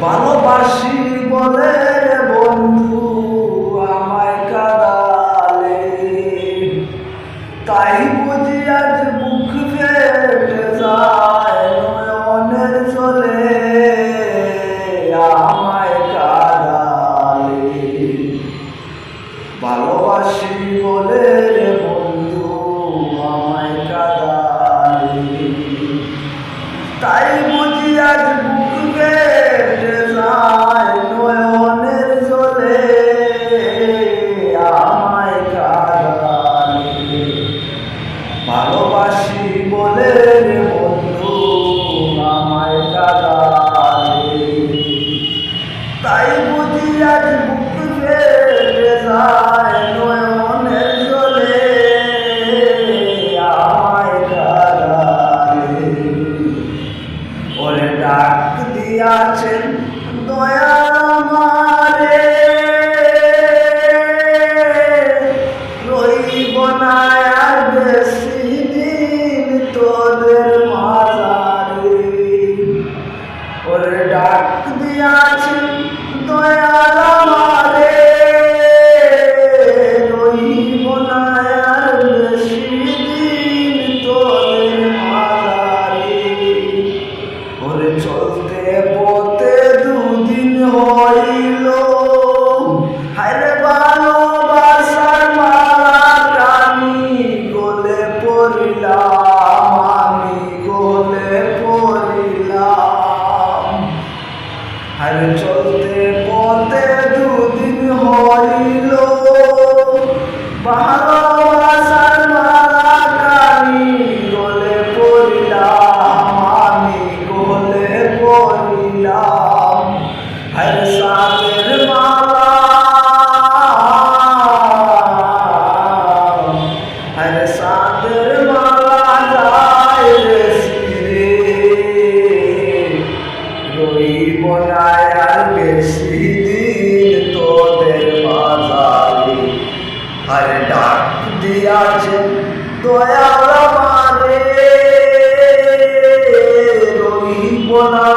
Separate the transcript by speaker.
Speaker 1: ভালোবাসি বলে বন্ধু আমায় কাঁদালে, তাই বুঝি আজ বুক ফেটে যায় নয়নের জলে আমায় কাঁদালে। ভালোবাসি বলে বন্ধু আমায় কাঁদালে, তাই বুঝি আজ বুক ফেটে যায় নয়নের জলে আমায় কাঁদালে। ভালোবাসি বলে বন্ধু আমায় কাঁদালে, তাই বুঝি আজ বুক ফেটে যায় নয়নের জলে আমায় কাঁদালে। ওরে ডাক দিয়াছেন দয়াল আমারে, রইব না আর বেশি দিন তোদের মাঝারে। ওরে ডাক দিয়াছেন দয়াল আমারে, রইব না আর বেশি দিন তোদের মাঝারে। ওরে চলতে পথে দুদিন হইল, হায়রে ভালোবাসার মালা টানি গলে পড়িলাম, আমি গলে পড়িলাম। হায়রে চলতে পথে দুদিন হইল, ভালোবাসার মালা টানি গলে পড়িলাম, আমি গলে পড়িলাম। হায়রে সাদের মালা, হায়রে সাদের মালা যায় রে শিরে, রইব না আর বেশি দিন তোদের মাঝারে। আরে ডাক দিয়াছে দয়াল আমারে, রইব না